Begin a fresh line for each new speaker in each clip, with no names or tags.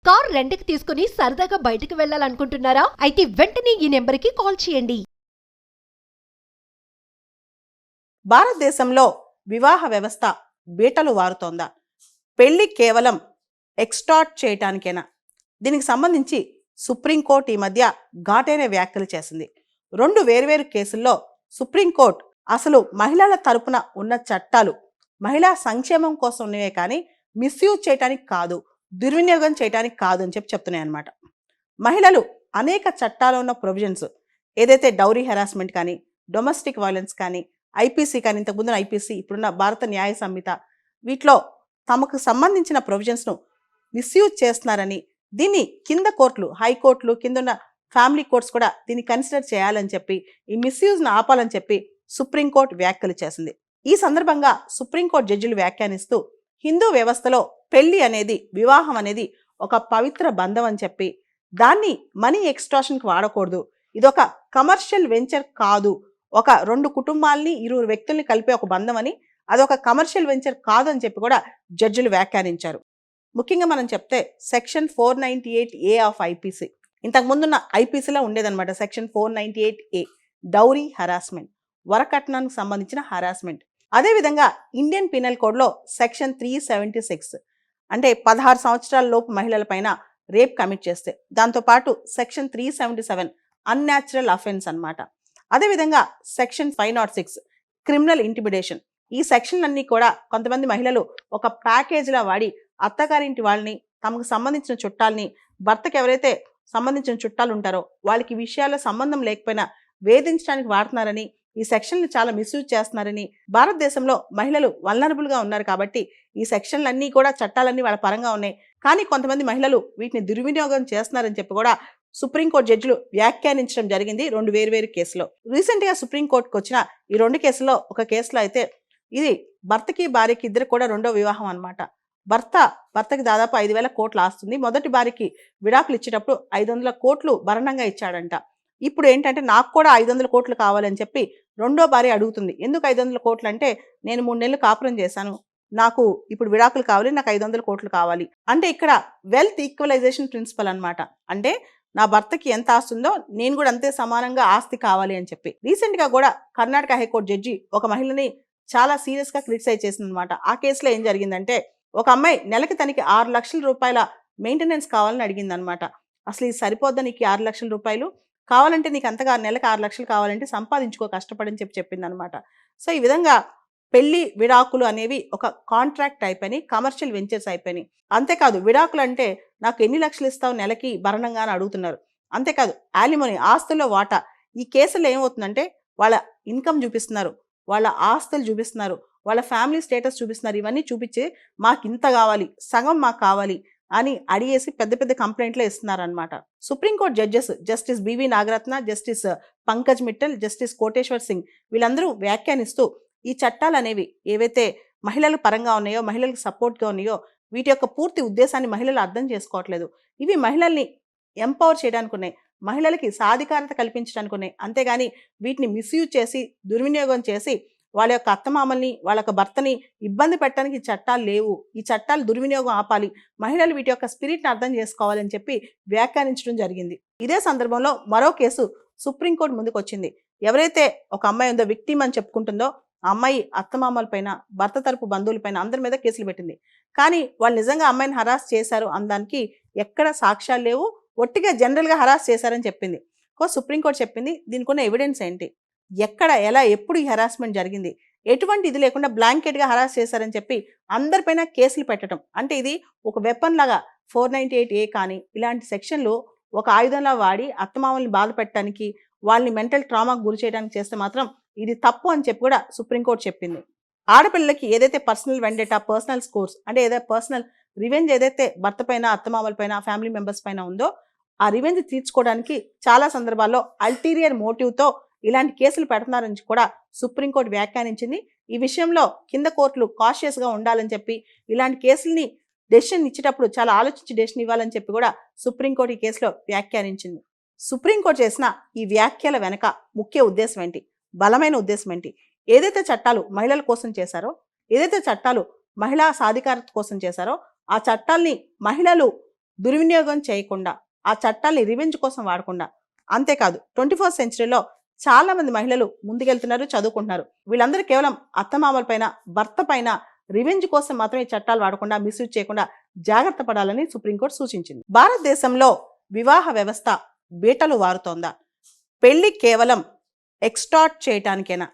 Car రెంట్‌కి తీసుకుని సరదాగా బయటకు వెళ్ళాలనుకుంటున్నారా? అయితే వెంటనే ఈ నెంబర్‌కి కాల్ చేయండి.
భారతదేశంలో వివాహ వ్యవస్థ బీటలు వారుతోందా? పెళ్లి కేవలం ఎక్స్టార్ట్ చేయటానికేనా? దీనికి సంబంధించి సుప్రీంకోర్టు ఈ మధ్య ఘాటైన వ్యాఖ్యలు చేసింది. రెండు వేర్వేరు కేసుల్లో సుప్రీంకోర్టు అసలు మహిళల తరపున ఉన్న చట్టాలు మహిళా సంక్షేమం కోసం ఉన్నవే కానీ మిస్యూజ్ చేయటానికి కాదు, దుర్వినియోగం చేయటానికి కాదు అని చెప్తున్నాయి అన్నమాట. మహిళలు అనేక చట్టాల్లో ఉన్న ప్రొవిజన్స్ ఏదైతే డౌరీ హెరాస్మెంట్ కానీ, డొమెస్టిక్ వైలెన్స్ కానీ, ఐపీసీ కానీ, ఇంతకుముందు ఐపీసీ, ఇప్పుడున్న భారత న్యాయ సంహిత, వీటిలో తమకు సంబంధించిన ప్రొవిజన్స్ను మిస్యూజ్ చేస్తున్నారని, దీన్ని కింద కోర్టులు, హైకోర్టులు, కింద ఉన్న ఫ్యామిలీ కోర్ట్స్ కూడా దీన్ని కన్సిడర్ చేయాలని చెప్పి, ఈ మిస్యూజ్ను ఆపాలని చెప్పి సుప్రీంకోర్టు వ్యాఖ్యలు చేసింది. ఈ సందర్భంగా సుప్రీంకోర్టు జడ్జిలు వ్యాఖ్యానిస్తూ హిందూ వ్యవస్థలో పెళ్లి అనేది, వివాహం అనేది ఒక పవిత్ర బంధం అని చెప్పి, దాన్ని మనీ ఎక్స్ట్రాషన్కి వాడకూడదు, ఇదొక కమర్షియల్ వెంచర్ కాదు, ఒక రెండు కుటుంబాలని, ఇరువురు వ్యక్తుల్ని కలిపే ఒక బంధం అని, అదొక కమర్షియల్ వెంచర్ కాదు అని చెప్పి కూడా జడ్జిలు వ్యాఖ్యానించారు. ముఖ్యంగా మనం చెప్తే సెక్షన్ 498A ఆఫ్ ఐపీసీ, ఇంతకుముందున్న ఐపీసీలో ఉండేదన్నమాట. సెక్షన్ 498A డౌరీ హరాస్మెంట్, వరకట్నానికి సంబంధించిన హరాస్మెంట్. అదేవిధంగా ఇండియన్ పీనల్ కోడ్లో సెక్షన్ 376 అంటే 16 సంవత్సరాల లోపు మహిళల పైన రేప్ కమిట్ చేస్తే, దాంతోపాటు సెక్షన్ 377 అన్యాచురల్ అఫెన్స్ అన్నమాట. అదేవిధంగా సెక్షన్ 506 క్రిమినల్ ఇంటిమిడేషన్. ఈ సెక్షన్లన్నీ కూడా కొంతమంది మహిళలు ఒక ప్యాకేజ్లా వాడి అత్తగారింటి వాళ్ళని, తమకు సంబంధించిన చుట్టాలని, భర్తకు ఎవరైతే సంబంధించిన చుట్టాలు ఉంటారో వాళ్ళకి విషయాల్లో సంబంధం లేకపోయినా వేధించడానికి వాడుతున్నారని, ఈ సెక్షన్లు చాలా మిస్యూజ్ చేస్తున్నారని, భారతదేశంలో మహిళలు వల్నరబుల్గా ఉన్నారు కాబట్టి ఈ సెక్షన్లన్నీ కూడా, చట్టాలన్నీ వాళ్ళ పరంగా ఉన్నాయి, కానీ కొంతమంది మహిళలు వీటిని దుర్వినియోగం చేస్తున్నారని చెప్పి కూడా సుప్రీంకోర్టు జడ్జిలు వ్యాఖ్యానించడం జరిగింది రెండు వేర్వేరు కేసులో. రీసెంట్గా సుప్రీంకోర్టుకు వచ్చిన ఈ రెండు కేసుల్లో, ఒక కేసులో అయితే ఇది భర్తకి భార్యకి ఇద్దరు కూడా రెండో వివాహం అన్నమాట. భర్తకి దాదాపు 5,000 కోట్లు ఆస్తుంది. మొదటి భార్యకి విడాకులు ఇచ్చేటప్పుడు 500 కోట్లు భరణంగా ఇచ్చాడంట. ఇప్పుడు ఏంటంటే నాకు కూడా 500 కోట్లు కావాలని చెప్పి రెండో భార్య అడుగుతుంది. ఎందుకు 500 కోట్లు అంటే, నేను 3 నెలలు కాపురం చేశాను, నాకు ఇప్పుడు విడాకులు కావాలి, నాకు 500 కోట్లు కావాలి అంటే, ఇక్కడ వెల్త్ ఈక్వలైజేషన్ ప్రిన్సిపల్ అన్నమాట. అంటే నా భర్తకి ఎంత ఆస్తి ఉందో నేను కూడా అంతే సమానంగా ఆస్తి కావాలి అని చెప్పి. రీసెంట్గా కూడా కర్ణాటక హైకోర్టు జడ్జి ఒక మహిళని చాలా సీరియస్గా క్రిటిసైజ్ చేసింది అనమాట. ఆ కేసులో ఏం జరిగిందంటే, ఒక అమ్మాయి నెలకి తనకి 6 లక్షల రూపాయల మెయింటెనెన్స్ కావాలని అడిగింది అనమాట. అసలు ఇది సరిపోద్దా నీకు 6 లక్షల రూపాయలు కావాలంటే, నీకు అంతగా నెలకు 6 లక్షలు కావాలంటే సంపాదించుకో, కష్టపడని చెప్పింది అనమాట. సో ఈ విధంగా పెళ్లి విడాకులు అనేవి ఒక కాంట్రాక్ట్ అయిపోయినాయి, కమర్షియల్ వెంచర్స్ అయిపోయినాయి. అంతేకాదు విడాకులు అంటే నాకు ఎన్ని లక్షలు ఇస్తావు నెలకి భరణంగా అని అడుగుతున్నారు. అంతేకాదు యాలిమోని, ఆస్తుల్లో వాటా. ఈ కేసులో ఏమవుతుందంటే, వాళ్ళ ఇన్కమ్ చూపిస్తున్నారు, వాళ్ళ ఆస్తులు చూపిస్తున్నారు, వాళ్ళ ఫ్యామిలీ స్టేటస్ చూపిస్తున్నారు. ఇవన్నీ చూపించి మాకు ఇంత కావాలి, సగం మాకు కావాలి అని అడిగేసి పెద్ద పెద్ద కంప్లైంట్లు ఇస్తున్నారనమాట. Supreme court judges justice BV Nagarathna, justice Pankaj Mittal, justice Koteshwar Singh వీళ్ళందరూ వ్యాఖ్యానిస్తూ ఈ చట్టాలు అనేవి ఏవైతే మహిళల పరంగా ఉన్నాయో, మహిళలకు సపోర్ట్గా ఉన్నాయో, వీటి యొక్క పూర్తి ఉద్దేశాన్ని మహిళలు అర్థం చేసుకోవట్లేదు. ఇవి మహిళల్ని ఎంపవర్ చేయడానికి ఉన్నాయి, మహిళలకి సాధికారత కల్పించడానికి ఉన్నాయి. అంతేగాని వీటిని మిస్యూజ్ చేసి, దుర్వినియోగం చేసి వాళ్ళ యొక్క అత్తమామల్ని, వాళ్ళ యొక్క భర్తని ఇబ్బంది పెట్టడానికి ఈ చట్టాలు లేవు. ఈ చట్టాలు దుర్వినియోగం ఆపాలి, మహిళలు వీటి యొక్క స్పిరిట్ని అర్థం చేసుకోవాలని చెప్పి వ్యాఖ్యానించడం జరిగింది. ఇదే సందర్భంలో మరో కేసు సుప్రీంకోర్టు ముందుకు వచ్చింది. ఎవరైతే ఒక అమ్మాయి ఉందో, విక్టిమ్ అని చెప్పుకుంటుందో, ఆ అమ్మాయి అత్తమామల పైన, భర్త తరపు బంధువుల పైన అందరి మీద కేసులు పెట్టింది. కానీ వాళ్ళు నిజంగా అమ్మాయిని హరాస్ చేశారు అనడానికి ఎక్కడ సాక్ష్యాలు లేవు, ఒట్టిగా జనరల్గా హరాస్ చేశారని చెప్పింది. సుప్రీంకోర్టు చెప్పింది దీనికి ఉన్న ఎవిడెన్స్ ఏంటి, ఎక్కడ, ఎలా, ఎప్పుడు ఈ హరాస్మెంట్ జరిగింది, ఎటువంటి ఇది లేకుండా బ్లాంకెట్గా హరాస్ చేశారని చెప్పి అందరిపైన కేసులు పెట్టడం. అంటే ఇది ఒక వెపన్ లాగా 498A కానీ ఇలాంటి సెక్షన్లు ఒక ఆయుధంలా వాడి అత్తమామల్ని బాధ పెట్టడానికి, వాళ్ళని మెంటల్ ట్రామాకు గురి చేయడానికి చేస్తే మాత్రం ఇది తప్పు అని చెప్పి కూడా సుప్రీంకోర్టు చెప్పింది. ఆడపిల్లలకి ఏదైతే పర్సనల్ వెండేటా, పర్సనల్ స్కోర్స్ అంటే ఏదైతే పర్సనల్ రివెంజ్ ఏదైతే భర్త పైన, అత్తమామల పైన, ఫ్యామిలీ మెంబర్స్ పైన ఉందో, ఆ రివెంజ్ తీర్చుకోవడానికి చాలా సందర్భాల్లో అల్టీరియర్ మోటివ్తో ఇలాంటి కేసులు పెడుతున్నారని కూడా సుప్రీంకోర్టు వ్యాఖ్యానించింది. ఈ విషయంలో కింద కోర్టులు కాషియస్గా ఉండాలని చెప్పి, ఇలాంటి కేసుల్ని డెసిషన్ ఇచ్చేటప్పుడు చాలా ఆలోచించి డెసిషన్ ఇవ్వాలని చెప్పి కూడా సుప్రీంకోర్టు ఈ కేసులో వ్యాఖ్యానించింది. సుప్రీంకోర్టు చేసిన ఈ వ్యాఖ్యల వెనక ముఖ్య ఉద్దేశం ఏంటి, బలమైన ఉద్దేశం ఏంటి? ఏదైతే చట్టాలు మహిళల కోసం చేశారో, ఏదైతే చట్టాలు మహిళా సాధికారత కోసం చేశారో, ఆ చట్టాల్ని మహిళలు దుర్వినియోగం చేయకుండా, ఆ చట్టాల్ని రివెంజ్ కోసం వాడకుండా, అంతేకాదు 21st సెంచరీలో చాలా మంది మహిళలు ముందుకెళ్తున్నారు, చదువుకుంటున్నారు. వీళ్ళందరూ కేవలం అత్తమామల పైన, భర్త పైన రివెంజ్ కోసం మాత్రమే చట్టాలు వాడకుండా, మిస్యూజ్ చేయకుండా జాగ్రత్త పడాలని సుప్రీంకోర్టు సూచించింది. భారతదేశంలో వివాహ వ్యవస్థ బీటలు వారుతోందా? పెళ్లి కేవలం ఎక్స్టార్ట్ చేయటానికేనా?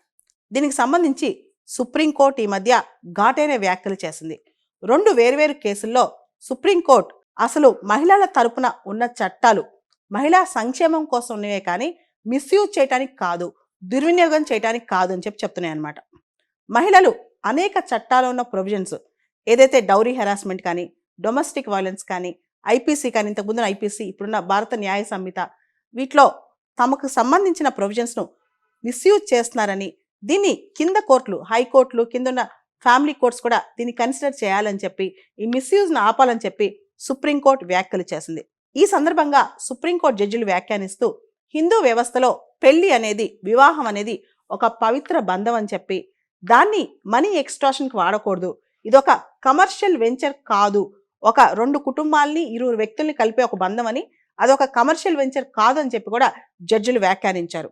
దీనికి సంబంధించి సుప్రీంకోర్టు ఈ మధ్య ఘాటైన వ్యాఖ్యలు చేసింది. 2 వేర్వేరు కేసుల్లో సుప్రీంకోర్టు అసలు మహిళల తరపున ఉన్న చట్టాలు మహిళా సంక్షేమం కోసం ఉన్నవే కానీ మిస్యూజ్ చేయటానికి కాదు, దుర్వినియోగం చేయటానికి కాదు అని చెప్తున్నాయి అన్నమాట. మహిళలు అనేక చట్టాల్లో ఉన్న ప్రొవిజన్స్, ఏదైతే డౌరీ హెరాస్మెంట్ కానీ, డొమెస్టిక్ వైలెన్స్ కానీ, ఐపీసీ కానీ, ఇంతకుముందు ఐపీసీ, ఇప్పుడున్న భారత న్యాయ సంహిత, వీటిలో తమకు సంబంధించిన ప్రొవిజన్స్ను మిస్యూజ్ చేస్తున్నారని, దీన్ని కింద కోర్టులు, హైకోర్టులు, కింద ఉన్న ఫ్యామిలీ కోర్ట్స్ కూడా దీన్ని కన్సిడర్ చేయాలని చెప్పి, ఈ మిస్యూజ్ను ఆపాలని చెప్పి సుప్రీంకోర్టు వ్యాఖ్యలు చేసింది. ఈ సందర్భంగా సుప్రీంకోర్టు జడ్జిలు వ్యాఖ్యానిస్తూ హిందూ వ్యవస్థలో పెళ్లి అనేది, వివాహం అనేది ఒక పవిత్ర బంధం అని చెప్పి, దాన్ని మనీ ఎక్స్ట్రాషన్కి వాడకూడదు, ఇదొక కమర్షియల్ వెంచర్ కాదు, ఒక 2 కుటుంబాలని 20 వ్యక్తుల్ని కలిపే ఒక బంధం అని, అదొక కమర్షియల్ వెంచర్ కాదు అని చెప్పి కూడా జడ్జిలు వ్యాఖ్యానించారు.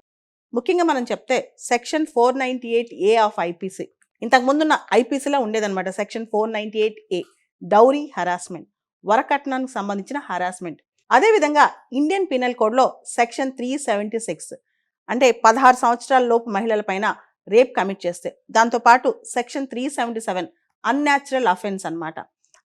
ముఖ్యంగా మనం చెప్తే సెక్షన్ 498A ఆఫ్ ఐపీసీ, ఇంతకుముందున్న ఐపీసీలో ఉండేదన్నమాట. సెక్షన్ 498A డౌరీ హరాస్మెంట్, వరకట్నానికి సంబంధించిన హరాస్మెంట్. అదేవిధంగా ఇండియన్ పీనల్ కోడ్లో సెక్షన్ 376 అంటే 16 సంవత్సరాల లోపు మహిళల పైన రేప్ కమిట్ చేస్తే, దాంతోపాటు సెక్షన్ 377 అన్యాచురల్ అఫెన్స్ అన్నమాట.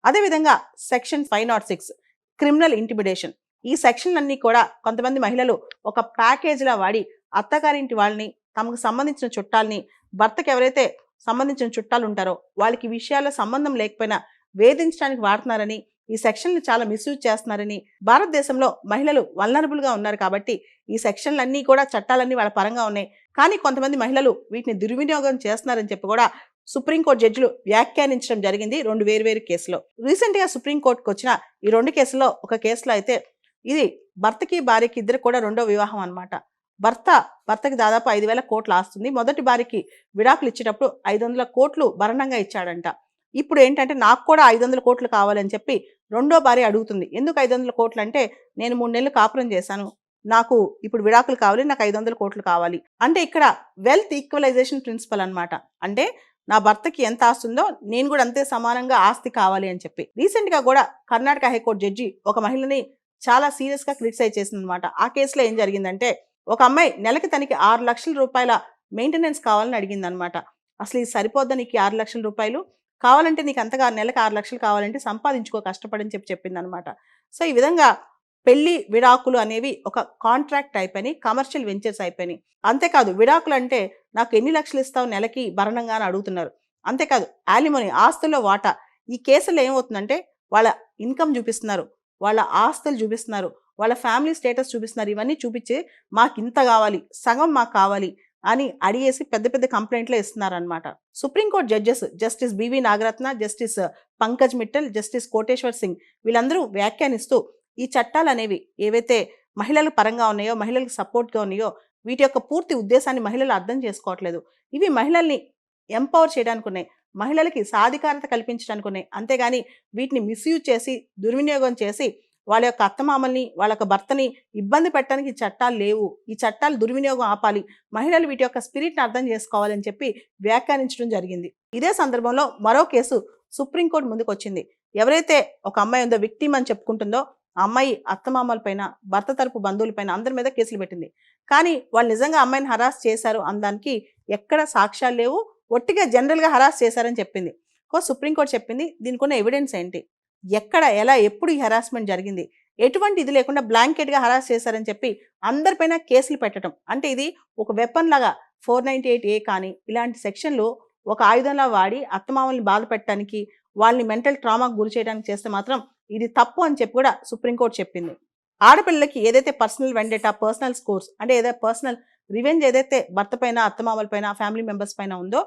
అదేవిధంగా సెక్షన్ 506 క్రిమినల్ ఇంటిమిడేషన్. ఈ సెక్షన్లన్నీ కూడా కొంతమంది మహిళలు ఒక ప్యాకేజ్లా వాడి అత్తగారింటి వాళ్ళని, తమకు సంబంధించిన చుట్టాలని, భర్తకి ఎవరైతే సంబంధించిన చుట్టాలు ఉంటారో వాళ్ళకి విషయాల్లో సంబంధం లేకపోయినా వేధించడానికి వాడుతున్నారని, ఈ సెక్షన్లు చాలా మిస్యూజ్ చేస్తున్నారని, భారతదేశంలో మహిళలు వల్నరబుల్గా ఉన్నారు కాబట్టి ఈ సెక్షన్లన్నీ కూడా, చట్టాలన్నీ వాళ్ళ పరంగా ఉన్నాయి, కానీ కొంతమంది మహిళలు వీటిని దుర్వినియోగం చేస్తున్నారని చెప్పి కూడా సుప్రీంకోర్టు జడ్జిలు వ్యాఖ్యానించడం జరిగింది 2 వేర్వేరు కేసులో. రీసెంట్గా సుప్రీంకోర్టుకు వచ్చిన ఈ 2 కేసుల్లో, ఒక కేసులో అయితే ఇది భర్తకి భార్యకి ఇద్దరు కూడా రెండో వివాహం అన్నమాట. భర్తకి దాదాపు 5,000 కోట్ల ఆస్తుంది. మొదటి భార్యకి విడాకులు ఇచ్చేటప్పుడు 500 కోట్లు భరణంగా ఇచ్చాడంట. ఇప్పుడు ఏంటంటే నాకు కూడా 500 కోట్లు కావాలని చెప్పి రెండో భార్య అడుగుతుంది. ఎందుకు 500 కోట్లు అంటే, నేను 3 నెలలు కాపురం చేశాను, నాకు ఇప్పుడు విడాకులు కావాలి, నాకు 500 కోట్లు కావాలి అంటే, ఇక్కడ వెల్త్ ఈక్వలైజేషన్ ప్రిన్సిపల్ అన్నమాట. అంటే నా భర్తకి ఎంత ఆస్తి ఉందో నేను కూడా అంతే సమానంగా ఆస్తి కావాలి అని చెప్పి. రీసెంట్గా కూడా కర్ణాటక హైకోర్టు జడ్జి ఒక మహిళని చాలా సీరియస్గా క్రిటిసైజ్ చేసింది అనమాట. ఆ కేసులో ఏం జరిగిందంటే, ఒక అమ్మాయి నెలకి తనకి 6 లక్షల రూపాయల మెయింటెనెన్స్ కావాలని అడిగింది అనమాట. అసలు ఇది సరిపోద్దా నీకు 6 లక్షల రూపాయలు కావాలంటే, నీకు అంతగా నెలకు 6 లక్షలు కావాలంటే సంపాదించుకో, కష్టపడని చెప్పింది అనమాట. సో ఈ విధంగా పెళ్లి విడాకులు అనేవి ఒక కాంట్రాక్ట్ అయిపోయినాయి, కమర్షియల్ వెంచర్స్ అయిపోయినాయి. అంతేకాదు విడాకులు అంటే నాకు ఎన్ని లక్షలు ఇస్తావు నెలకి భరణంగా అని అడుగుతున్నారు. అంతేకాదు యాలిమోని, ఆస్తుల్లో వాటా. ఈ కేసులో ఏమవుతుందంటే, వాళ్ళ ఇన్కమ్ చూపిస్తున్నారు, వాళ్ళ ఆస్తులు చూపిస్తున్నారు, వాళ్ళ ఫ్యామిలీ స్టేటస్ చూపిస్తున్నారు. ఇవన్నీ చూపించి మాకు ఇంత కావాలి, సగం మాకు కావాలి అని అడిగేసి పెద్ద పెద్ద కంప్లైంట్లు ఇస్తున్నారనమాట. Supreme court judges justice BV Nagarathna, justice Pankaj Mittal, justice Koteshwar Singh వీళ్ళందరూ వ్యాఖ్యానిస్తూ ఈ చట్టాలు అనేవి ఏవైతే మహిళల పరంగా ఉన్నాయో, మహిళలకు సపోర్ట్గా ఉన్నాయో, వీటి యొక్క పూర్తి ఉద్దేశాన్ని మహిళలు అర్థం చేసుకోవట్లేదు. ఇవి మహిళల్ని ఎంపవర్ చేయడానికి ఉన్నాయి, మహిళలకి సాధికారత కల్పించడానికి ఉన్నాయి. అంతేగాని వీటిని మిస్యూజ్ చేసి, దుర్వినియోగం చేసి వాళ్ళ యొక్క అత్తమామల్ని, వాళ్ళ యొక్క భర్తని ఇబ్బంది పెట్టడానికి ఈ చట్టాలు లేవు. ఈ చట్టాలు దుర్వినియోగం ఆపాలి, మహిళలు వీటి యొక్క స్పిరిట్ని అర్థం చేసుకోవాలని చెప్పి వ్యాఖ్యానించడం జరిగింది. ఇదే సందర్భంలో మరో కేసు సుప్రీంకోర్టు ముందుకు వచ్చింది. ఎవరైతే ఒక అమ్మాయి ఉందో, విక్టిమ్ అని చెప్పుకుంటుందో, ఆ అమ్మాయి అత్తమామల పైన, భర్త తరపు బంధువుల పైన అందరి మీద కేసులు పెట్టింది. కానీ వాళ్ళు నిజంగా అమ్మాయిని హరాస్ చేశారు అనడానికి ఎక్కడ సాక్ష్యాలు లేవు, ఒట్టిగా జనరల్గా హరాస్ చేశారని చెప్పింది. సుప్రీంకోర్టు చెప్పింది దీనికి ఉన్న ఎవిడెన్స్ ఏంటి, ఎక్కడ, ఎలా, ఎప్పుడు ఈ హరాస్మెంట్ జరిగింది, ఎటువంటి ఇది లేకుండా బ్లాంకెట్గా హరాస్ చేశారని చెప్పి అందరిపైన కేసులు పెట్టడం అంటే, ఇది ఒక వెపన్ లాగా 498A కానీ ఇలాంటి సెక్షన్లు ఒక ఆయుధంలా వాడి అత్తమామల్ని బాధ పెట్టడానికి, వాళ్ళని మెంటల్ ట్రామాకు గురి చేయడానికి చేస్తే మాత్రం ఇది తప్పు అని చెప్పి కూడా సుప్రీంకోర్టు చెప్పింది. ఆడపిల్లలకి ఏదైతే పర్సనల్ వెండేటా, పర్సనల్ స్కోర్స్ అంటే ఏదైతే పర్సనల్ రివెంజ్ ఏదైతే భర్త పైన, అత్తమామల పైన, ఫ్యామిలీ మెంబర్స్ పైన ఉందో,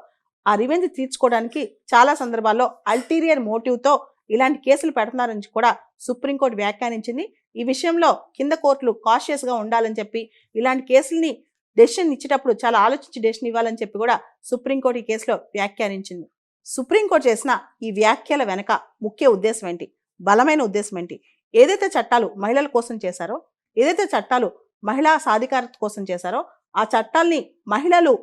ఆ రివెంజ్ తీర్చుకోవడానికి చాలా సందర్భాల్లో అల్టీరియర్ మోటివ్తో ఇలాంటి కేసులు పెడుతున్నారని కూడా సుప్రీంకోర్టు వ్యాఖ్యానించింది. ఈ విషయంలో కింద కోర్టులు కాషియస్గా ఉండాలని చెప్పి, ఇలాంటి కేసుల్ని డెసిషన్ ఇచ్చేటప్పుడు చాలా ఆలోచించి డెసిషన్ ఇవ్వాలని చెప్పి కూడా సుప్రీంకోర్టు ఈ కేసులో వ్యాఖ్యానించింది. సుప్రీంకోర్టు చేసిన ఈ వ్యాఖ్యల వెనక ముఖ్య ఉద్దేశం ఏంటి, బలమైన ఉద్దేశం ఏంటి, ఏదైతే చట్టాలు మహిళల కోసం చేశారో, ఏదైతే చట్టాలు మహిళా సాధికారత కోసం చేశారో, ఆ చట్టాల్ని మహిళలు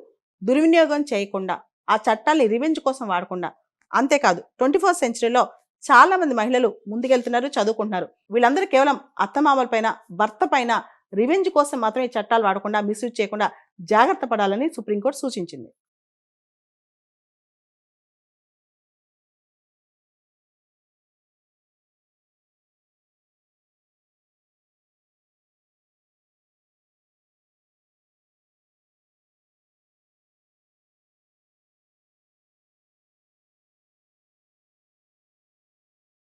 దుర్వినియోగం చేయకుండా, ఆ చట్టాల్ని రివెంజ్ కోసం వాడకుండా, అంతేకాదు 21st సెంచరీలో చాలా మంది మహిళలు ముందుకెళ్తున్నారు, చదువుకుంటున్నారు. వీళ్ళందరూ కేవలం అత్తమామల పైన, భర్త పైన రివెంజ్ కోసం మాత్రమే ఈ చట్టాలు వాడకుండా, మిస్యూజ్ చేయకుండా జాగ్రత్త పడాలని సుప్రీంకోర్టు సూచించింది.